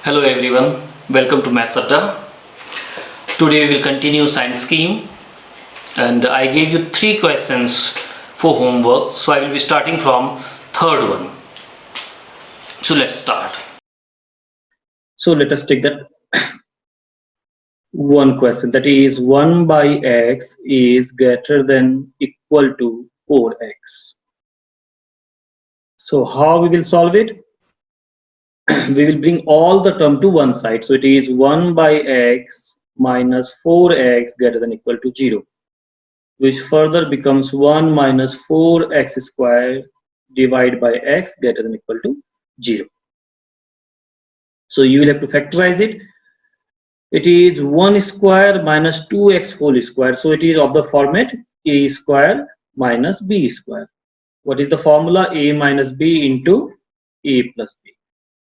Hello everyone, welcome to Maths Adda. Today we will continue science scheme and I gave you 3 questions for homework. So I will be starting from third one. So let's start. So let us take that one question, that is 1 by x is greater than equal to 4x. So how we will solve it? We will bring all the term to one side. So it is 1 by x minus 4x greater than equal to 0, which further becomes 1 minus 4x squared divided by x greater than equal to 0. So you will have to factorize it. It is 1 square minus 2x whole square. So it is of the format a square minus b square. What is the formula? A minus b into a plus b.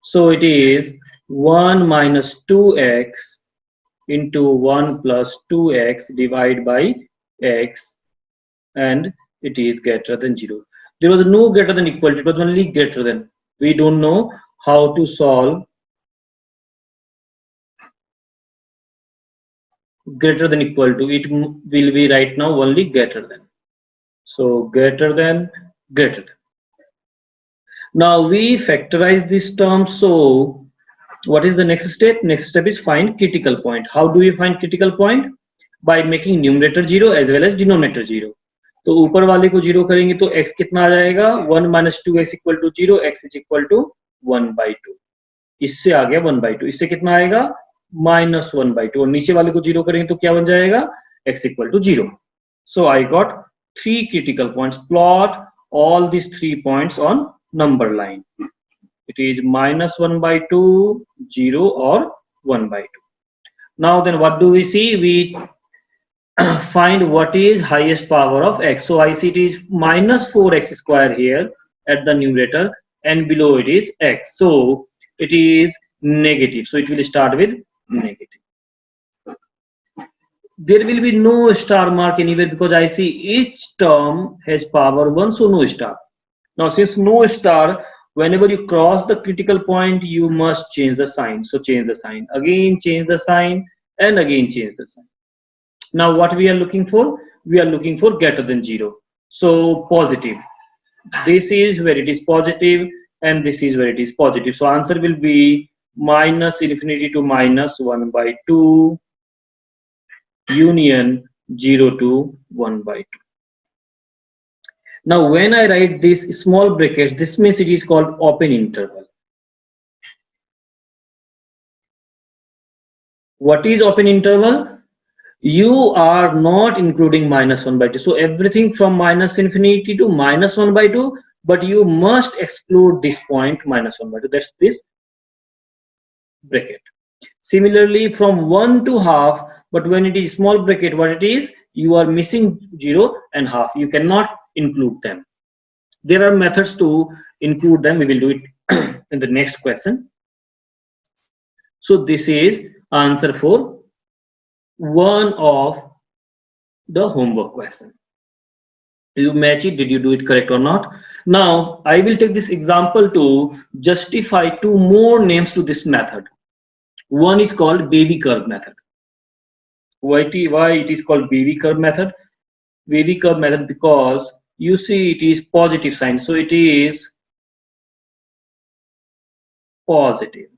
So it is 1 minus 2x into 1 plus 2x divided by x, and it is greater than 0. There was no greater than equal to, it was only greater than. We don't know how to solve greater than equal to. It will be right now only greater than. So greater than, greater than. Now we factorize this term. So what is the next step? Next step is find critical point. How do we find critical point? By making numerator 0 as well as denominator 0. तो ऊपर वाले को 0 करेंगे तो x कितना आ जाएगा? 1 minus 2x equal to 0, x is equal to 1 by 2. इससे आ गया 1 by 2. इससे कितना आएगा? minus 1 by 2. और नीचे वाले को 0 करेंगे तो क्या बन जाएगा? x equal to 0. So I got 3 critical points. Plot all these 3 points on number line. It is minus 1 by 2, 0 or 1 by 2. Now then what do we see? We find what is highest power of x. So I see it is minus 4x square here at the numerator and below it is x. So it is negative. So it will start with negative. There will be no star mark anywhere because I see each term has power 1, so no star. Now since no star, whenever you cross the critical point, you must change the sign. So change the sign, again change the sign, and again change the sign. Now what we are looking for? We are looking for greater than 0. So positive. This is where it is positive and this is where it is positive. So answer will be minus infinity to minus 1 by 2 union 0 to 1 by 2. Now when I write this small brackets, this means it is called open interval. What is open interval? You are not including minus 1 by 2. So everything from minus infinity to minus 1 by 2, but you must exclude this point minus 1 by 2. That's this bracket. Similarly from 1 to half, but when it is small bracket, what it is? You are missing 0 and half. You cannot include them. There are methods to include them. We will do it in the next question. So this is answer for one of the homework question. Did you match it? Did you do it correct or not? Now I will take this example to justify 2 more names to this method. One is called Wavy curve method. Why it is called Wavy curve method? Wavy curve method because you see it is positive sign, so it is positive.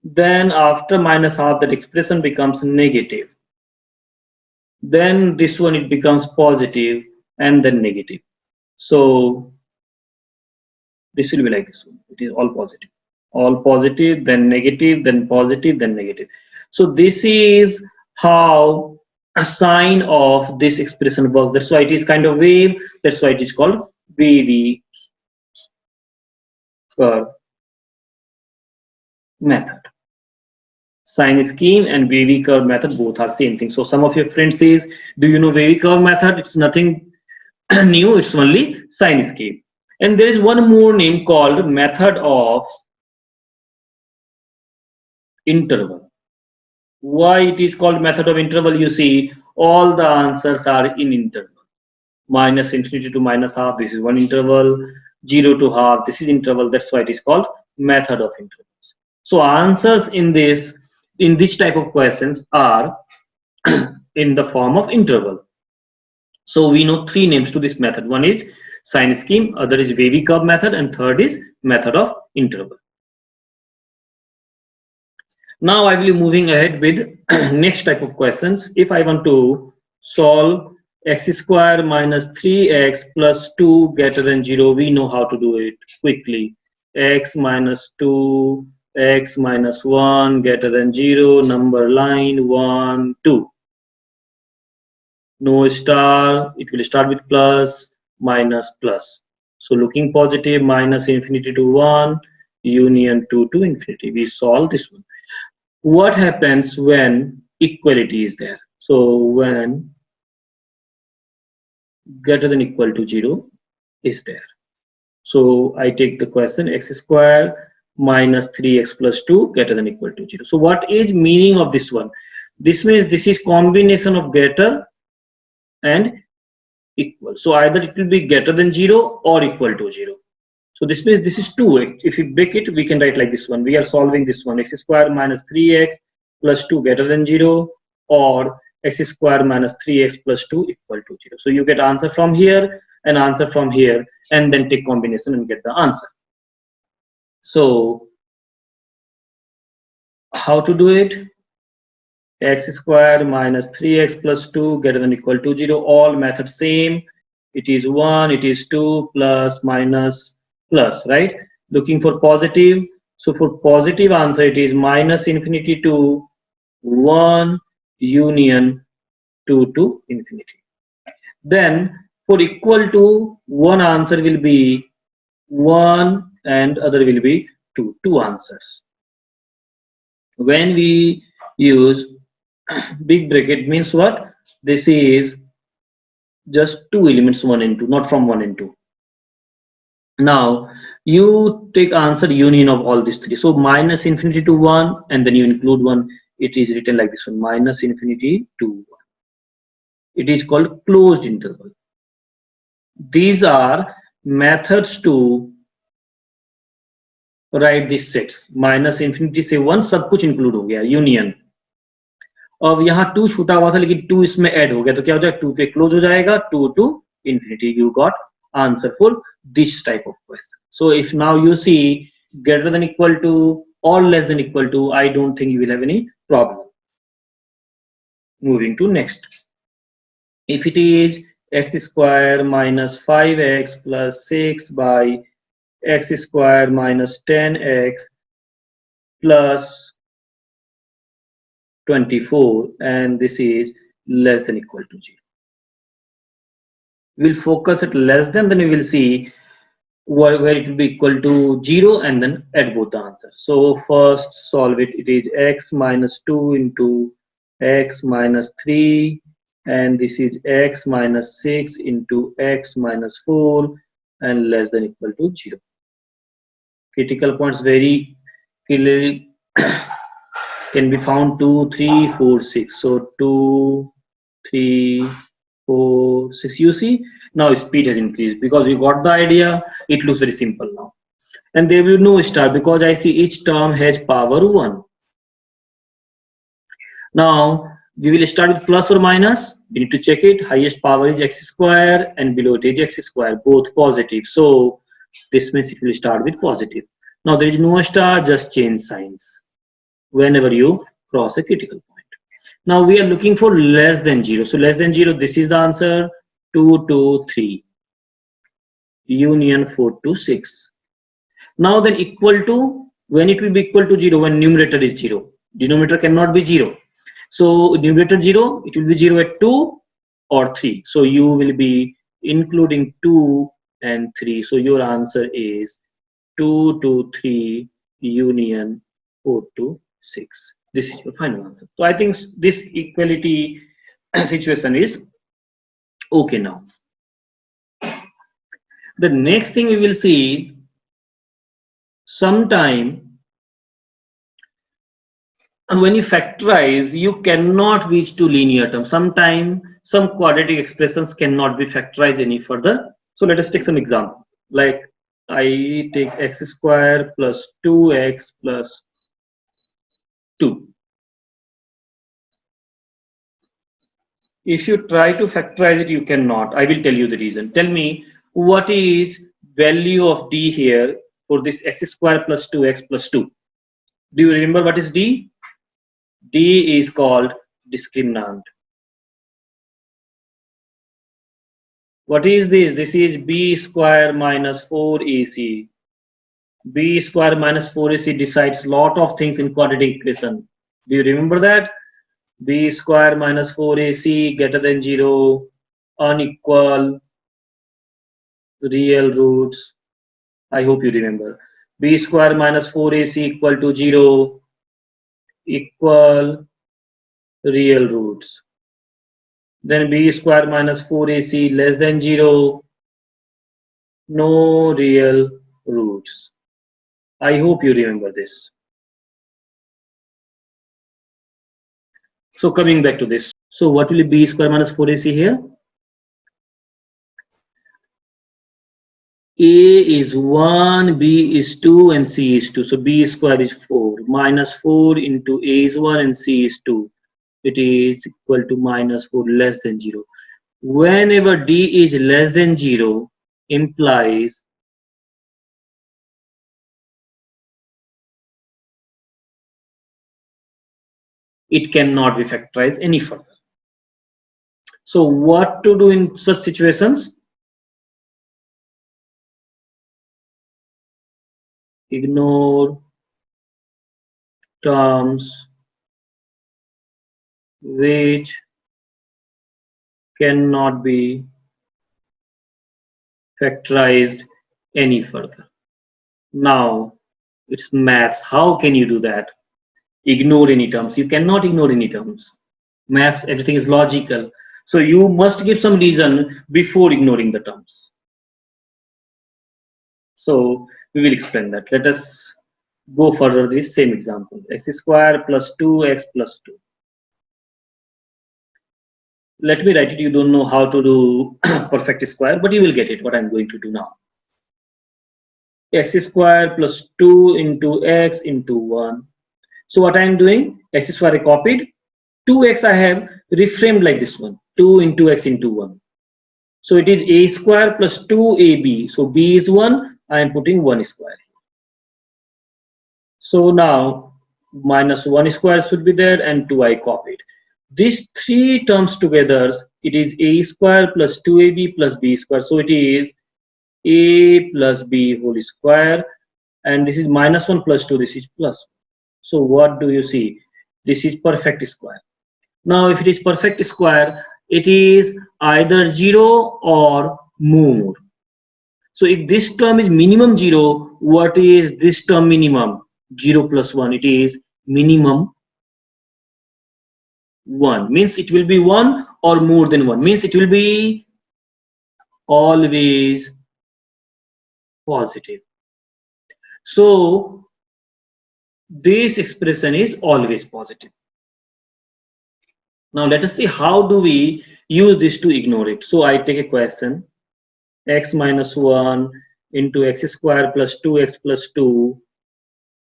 Then after minus half, that expression becomes negative. Then this one it becomes positive and then negative. So this will be like this one. It is all positive, then negative, then positive, then negative. So this is how a sign of this expression works. That's why it is kind of wave. That's why it is called Wavy curve method. Sign scheme and Wavy curve method both are same thing. So some of your friends says, do you know Wavy curve method? It's nothing new, it's only sign scheme. And there is one more name called method of interval. Why it is called method of interval? You see all the answers are in interval. Minus infinity to minus half, this is one interval. 0 to half, this is interval. That's why it is called method of intervals. So answers in this type of questions are in the form of interval. So we know three names to this method. One is sign scheme, other is Wavy curve method, and third is method of interval. Now I will be moving ahead with next type of questions. If I want to solve x square minus 3x plus 2 greater than 0, we know how to do it quickly. X minus 2, x minus 1 greater than 0, number line 1, 2. No star, it will start with plus, minus, plus. So looking positive, minus infinity to 1, union 2 to infinity. We solve this one. What happens when equality is there? So when greater than equal to 0 is there. So I take the question x square minus 3x plus 2 greater than equal to 0. So what is meaning of this one? This means this is combination of greater and equal. So either it will be greater than 0 or equal to 0. So this means this is 2. If you break it, we can write like this one. We are solving this one, x square minus 3x plus 2 greater than 0, or x square minus 3x plus 2 equal to 0. So you get answer from here and answer from here, and then take combination and get the answer. So how to do it? X square minus 3x plus 2 greater than equal to 0. All methods same. It is 1, it is 2, plus, minus, plus, right? Looking for positive. So for positive answer, it is minus infinity to 1 union 2 to infinity. Then for equal to, one answer will be 1 and other will be 2. Two answers. When we use big bracket, means what? This is just two elements, 1 and 2, not from 1 and 2. Now you take answer union of all these three. So minus infinity to 1, and then you include 1. It is written like this one, minus infinity to 1. It is called closed interval. These are methods to write these sets. Minus infinity से 1 सब कुछ include हो गया, union. अब यहाँ 2 छूटा हुआ था लेकिन 2 इसमें ऐड हो गया, तो क्या हो जाएगा, 2 पे क्लोज हो जाएगा, 2 to infinity. You got answer for this type of question. So if now you see greater than equal to or less than equal to, I don't think you will have any problem. Moving to next. If it is x square minus 5x plus 6 by x square minus 10x plus 24, and this is less than equal to 0. We'll focus at less than, then we will see where it will be equal to 0, and then add both the answers. So first solve it. It is x minus 2 into x minus 3, and this is x minus 6 into x minus 4, and less than equal to 0. Critical points very clearly can be found 2, 3, 4, 6. So 2, 3, 4, 6. You see now speed has increased because we got the idea. It looks very simple now, and there will be no star because I see each term has power 1. Now we will start with plus or minus. We need to check it. Highest power is x square and below it is x square, both positive. So this means it will start with positive. Now there is no star, just change signs whenever you cross a critical point. Now we are looking for less than 0. So less than 0, this is the answer, 2 to 3, union 4 to 6. Now then equal to, when it will be equal to 0, when numerator is 0. Denominator cannot be 0. So numerator 0, it will be 0 at 2 or 3. So you will be including 2 and 3. So your answer is 2 to 3 union 4 to 6. This is your final answer. So I think this equality situation is okay now. The next thing we will see, sometime when you factorize, you cannot reach to linear terms. Sometimes some quadratic expressions cannot be factorized any further. So let us take some example. Like I take x square plus 2x plus 2. If you try to factorize it, you cannot. I will tell you the reason. Tell me, what is value of d here for this x square plus 2x plus 2? Do you remember what is d? D is called discriminant. What is this? This is b square minus 4ac. B square minus 4ac decides lot of things in quadratic equation. Do you remember that? B square minus 4ac greater than 0, unequal, real roots. I hope you remember. B square minus 4ac equal to 0, equal, real roots. Then b square minus 4ac less than 0, no real roots. I hope you remember this. So coming back to this. So what will be b square minus 4ac here? A is 1, B is 2, and C is 2. So B square is 4. Minus 4 into A is 1 and C is 2. It is equal to minus 4 less than 0. Whenever D is less than 0, implies it cannot be factorized any further. So what to do in such situations? Ignore terms which cannot be factorized any further. Now it's maths. How can you do that? Ignore any terms. You cannot ignore any terms. Maths, everything is logical. So you must give some reason before ignoring the terms. So we will explain that. Let us go further with this same example. X square plus 2x plus 2. Let me write it. You don't know how to do perfect square, but you will get it, what I'm going to do now. X square plus 2 into x into 1. So what I am doing, x square I copied, 2x I have reframed like this one, 2 into x into 1. So it is a square plus 2ab. So b is 1, I am putting 1 square. So now minus 1 square should be there and 2 I copied. These three terms together, it is a square plus 2ab plus b square. So it is a plus b whole square, and this is minus 1 plus 2, this is plus 1. So what do you see? This is perfect square. Now if it is perfect square, it is either 0 or more. So if this term is minimum 0, what is this term minimum? 0 plus 1, it is minimum 1. Means it will be 1 or more than 1. Means it will be always positive. So this expression is always positive. Now let us see how do we use this to ignore it. So I take a question, x minus 1 into x square plus 2x plus 2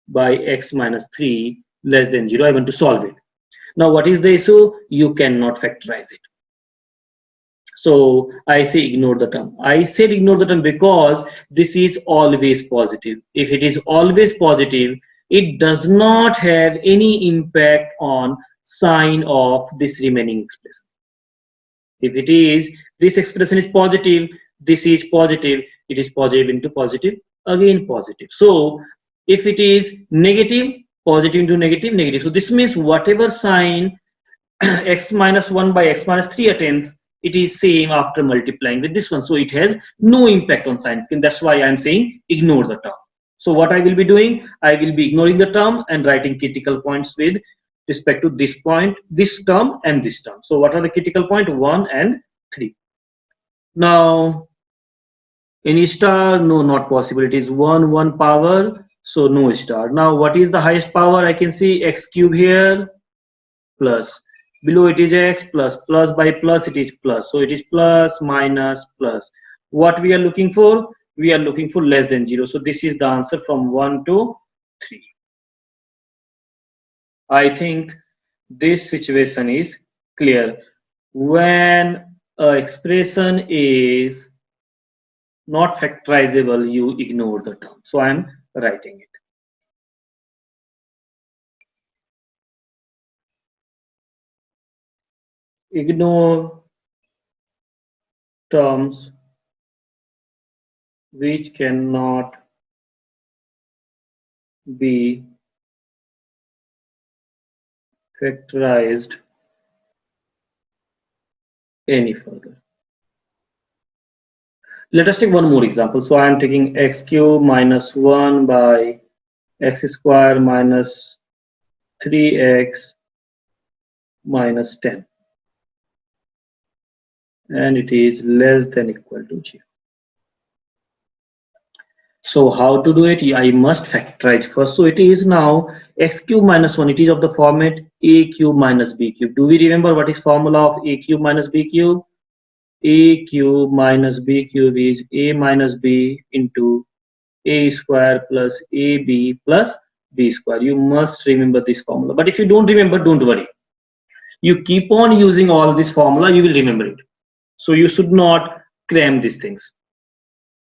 by x minus 3 less than 0. I want to solve it. Now what is the issue? You cannot factorize it. So I say ignore the term. I said ignore the term because this is always positive. If it is always positive, it does not have any impact on sign of this remaining expression. If it is, this expression is positive, this is positive, it is positive into positive, again positive. So if it is negative, positive into negative, negative. So this means whatever sign x minus 1 by x minus 3 attains, it is same after multiplying with this one. So it has no impact on sign scheme. That's why I am saying ignore the term. So what I will be doing, I will be ignoring the term and writing critical points with respect to this point, this term and this term. So what are the critical point? 1 and 3. Now any star? No, not possible. It is 1 power, so no star. Now what is the highest power? I can see x cube here plus, below it is x plus, plus by plus it is plus. So it is plus minus plus. What we are looking for? We are looking for less than 0. So this is the answer from 1 to 3. I think this situation is clear. When an expression is not factorizable, you ignore the term. So I am writing it. Ignore terms which cannot be factorized any further. Let us take one more example. So I am taking x cube minus 1 by x square minus 3x minus 10, and it is less than equal to 0. So how to do it? I must factorize first. So it is now x cube minus 1. It is of the format a cube minus b cube. Do we remember what is formula of a cube minus b cube? A cube minus b cube is a minus b into a square plus ab plus b square. You must remember this formula. But if you don't remember, don't worry. You keep on using all this formula, you will remember it. So you should not cram these things.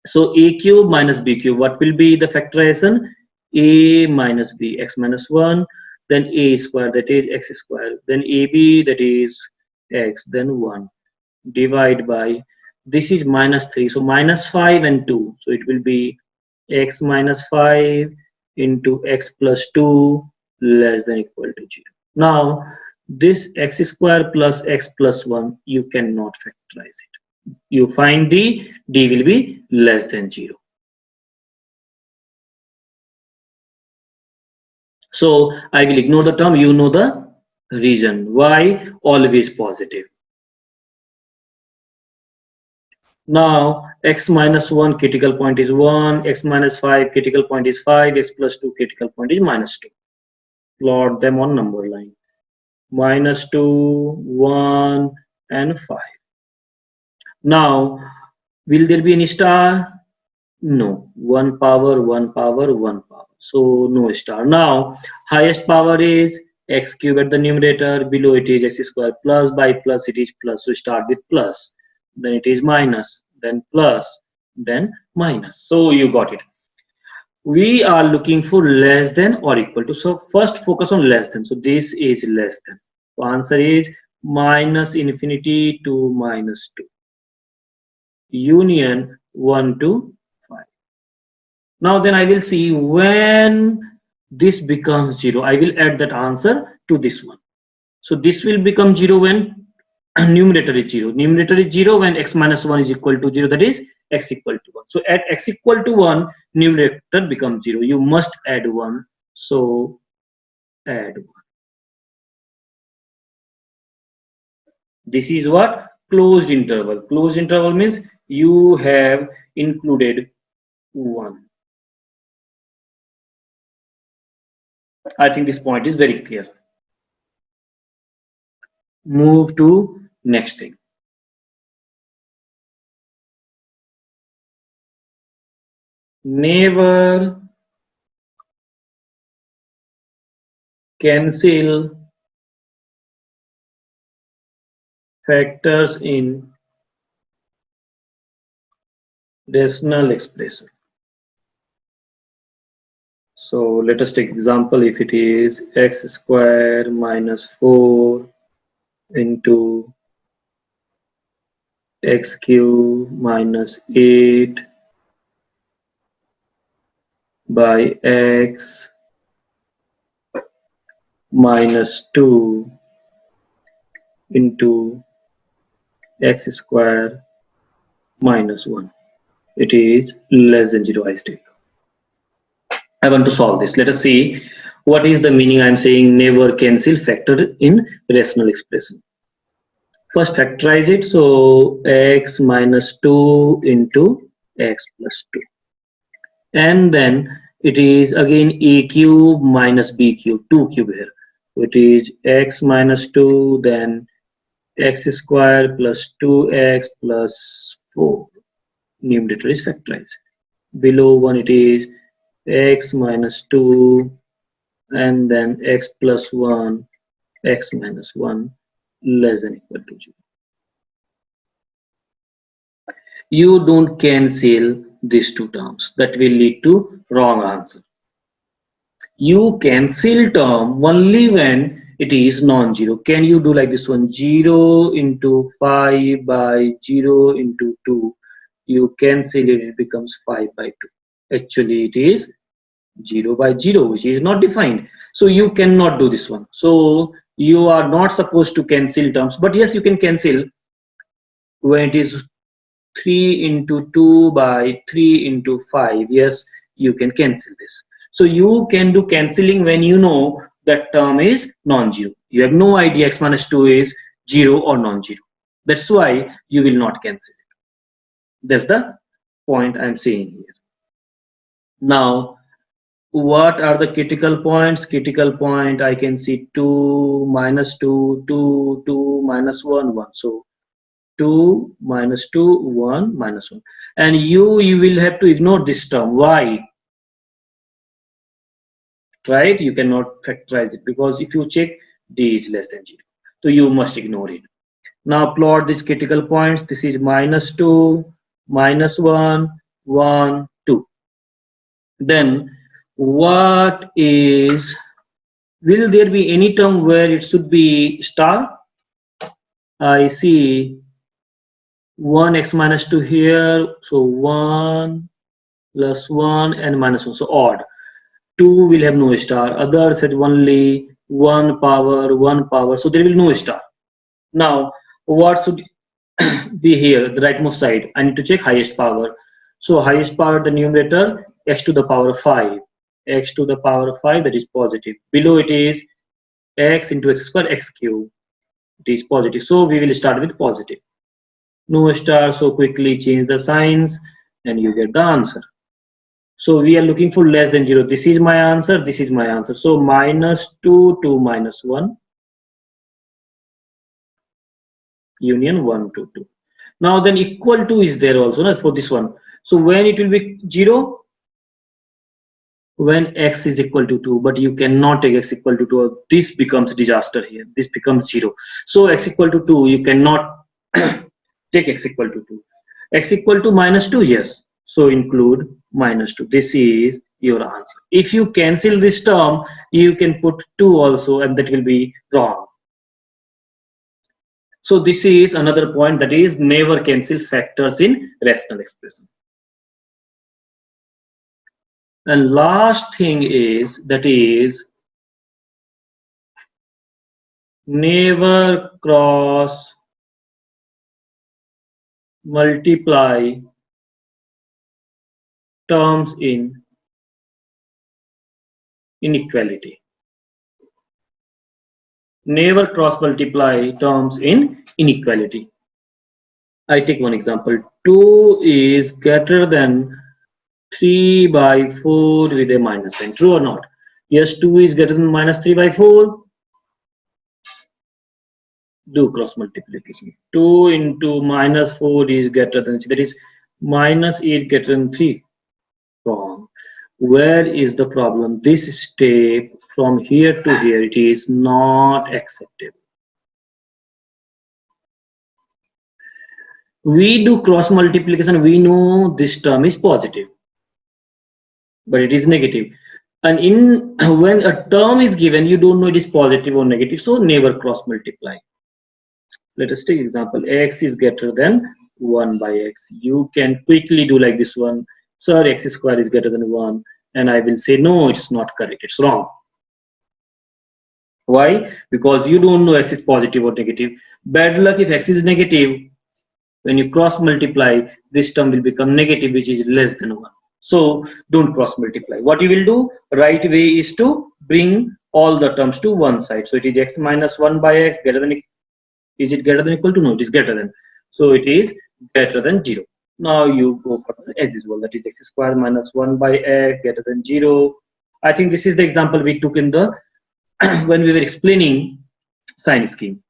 So a cube minus b cube, what will be the factorization? A minus b, x minus 1, then a square, that is x square, then ab, that is x, then 1, divide by, this is minus 3, so minus 5 and 2, so it will be x minus 5 into x plus 2 less than equal to 0. Now this x square plus x plus 1, you cannot factorize it. You find d will be less than 0. So I will ignore the term, you know the reason why, always positive. Now x minus 1 critical point is 1, x minus 5 critical point is 5, x plus 2 critical point is minus 2. Plot them on number line. Minus 2, 1 and 5. Now will there be any star? No. 1 power, 1 power, 1 power. So no star. Now highest power is x cube at the numerator, below it is x square, plus by plus it is plus. So start with plus, then it is minus, then plus, then minus. So you got it. We are looking for less than or equal to. So first focus on less than. So this is less than. So answer is minus infinity to minus 2. Union 1 to 5. Now then I will see when this becomes 0. I will add that answer to this one. So this will become 0 when numerator is 0. Numerator is 0 when x minus 1 is equal to 0. That is x equal to 1. So at x equal to 1, numerator becomes 0. You must add 1. So add 1. This is what? Closed interval. Closed interval means you have included 1. I think this point is very clear. Move to next thing. Never cancel factors in rational expression. So let us take example. If it is x square minus 4 into x cube minus 8 by x minus 2 into x square minus 1. It is less than 0. I want to solve this. Let us see what is the meaning. I am saying never cancel factor in rational expression. First factorize it. So x minus 2 into x plus 2. And then it is again a cube minus b cube, 2 cube here. So it is x minus 2, then x square plus 2x plus 4. Numerator is factorized. Below 1 it is x minus 2 and then x plus 1, x minus 1 less than equal to 0. You don't cancel these two terms. That will lead to wrong answer. You cancel term only when it is non-zero. Can you do like this one? 0 into 5 by 0 into 2. You cancel it, it becomes 5 by 2. Actually, it is 0 by 0, which is not defined. So you cannot do this one. So you are not supposed to cancel terms. But yes, you can cancel when it is 3 into 2 by 3 into 5. Yes, you can cancel this. So you can do cancelling when you know that term is non-zero. You have no idea x minus 2 is 0 or non-zero. That's why you will not cancel it. That's the point I'm saying here. Now, what are the critical points? Critical point, I can see 2, minus 2, 2, 2, minus 1, 1. So 2, minus 2, 1, minus 1. And you will have to ignore this term. Why? Right? You cannot factorize it because if you check d is less than 0. So you must ignore it. Now plot these critical points. This is minus 2, minus 1, 1, 2. Then what is, will there be any term where it should be star? I see 1 x minus 2 here. So 1 plus 1 and minus 1. So odd. 2 will have no star. Others have only 1 power, 1 power. So there will no star. Now, what should be here? The rightmost side. I need to check highest power. So highest power, the numerator, x to the power 5. X to the power 5, that is positive. Below it is x into x square, x cube. It is positive. So we will start with positive. No star, so quickly change the signs and you get the answer. So we are looking for less than 0. This is my answer. This is my answer. So minus 2 to minus 1. Union 1 to 2. Now then equal to is there also, no, for this one. So when it will be 0? When x is equal to 2, but you cannot take x equal to 2. This becomes disaster here. This becomes 0. So x equal to 2, you cannot take x equal to 2. X equal to minus 2, yes. So include minus 2. This is your answer. If you cancel this term, you can put 2 also, and that will be wrong. So this is another point, that is never cancel factors in rational expression. And last thing is, that is never cross multiply terms in inequality. Never cross multiply terms in inequality. I take one example. 2 is greater than 3 by 4 with a minus sign. True or not? Yes, 2 is greater than minus 3 by 4. Do cross multiplication. 2 into minus 4 is greater than 3. That is minus 8 greater than 3. Wrong. Where is the problem? This step from here to here, it is not acceptable. We do cross multiplication. We know this term is positive, but it is negative. And in when a term is given, you don't know it is positive or negative, so never cross multiply. Let us take example. X is greater than 1 by x. You can quickly do like this one. Sir, x square is greater than 1. And I will say, no, it's not correct. It's wrong. Why? Because you don't know x is positive or negative. Bad luck, if x is negative, when you cross multiply, this term will become negative, which is less than 1. So don't cross multiply. What you will do, right way is to bring all the terms to one side. So it is x minus 1 by x greater than, is it greater than equal to? No, it is greater than. So it is greater than 0. Now you go for the as usual, that is x square minus 1 by x greater than 0. I think this is the example we took in the when we were explaining sign scheme.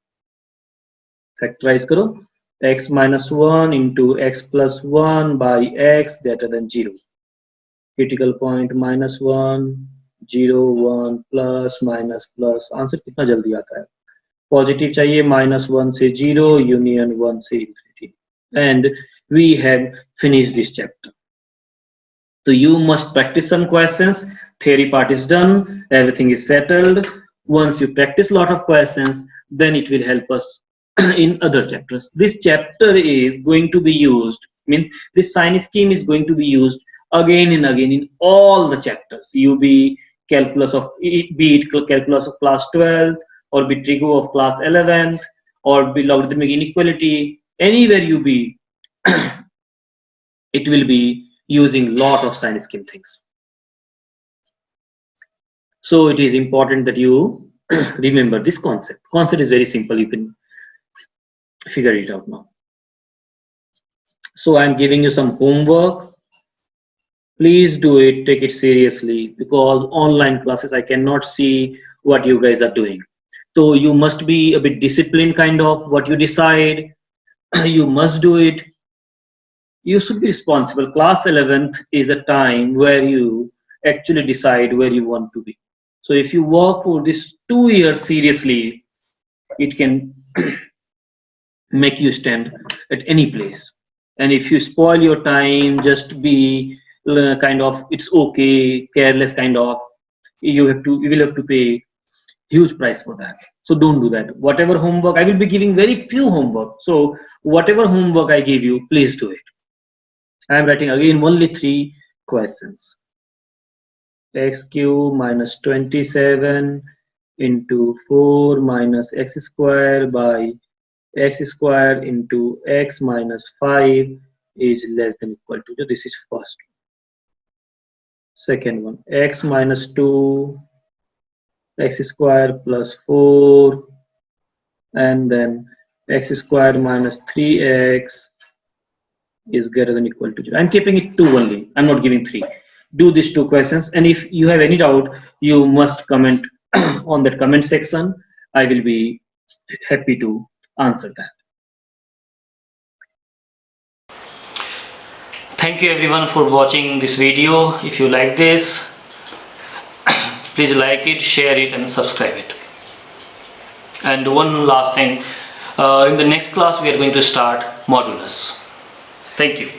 Factorize karo. X minus 1 into x plus 1 by x greater than 0. Critical point minus 1, 0 1 plus minus plus, answer कितना जल्दी आता है। Positive चाहिए, -1 से 0 union 1 से infinity, and we have finished this chapter. So you must practice some questions. Theory part is done, everything is settled. Once you practice a lot of questions, then it will help us in other chapters. This chapter is going to be used, means this sign scheme is going to be used again and again in all the chapters. You be calculus of, be it calculus of class 12, or be trigo of class 11th, or be logarithmic inequality, anywhere you be, it will be using lot of sign scheme things. So it is important that you remember this concept. Concept is very simple, you can figure it out now. So I'm giving you some homework. Please do it, take it seriously, because online classes I cannot see what you guys are doing. So you must be a bit disciplined, kind of what you decide. You must do it. You should be responsible. Class 11th is a time where you actually decide where you want to be. So if you work for this 2 years seriously, it can make you stand at any place. And if you spoil your time, just be kind of, it's okay, careless kind of, you will have to pay huge price for that. So don't do that. Whatever homework, I will be giving very few homework. So whatever homework I give you, please do it. I am writing again only 3 questions. X cube minus 27 into 4 minus x square by x square into x minus 5 is less than equal to, this is first. Second one, x minus 2 x square plus 4, and then x square minus 3x is greater than equal to 0. I'm keeping it 2 only, I'm not giving 3. Do these 2 questions, and if you have any doubt, you must comment on that comment section. I will be happy to answer that. Thank you everyone for watching this video. If you like this, please like it, share it and subscribe it. And one last thing, in the next class we are going to start modulus. Thank you.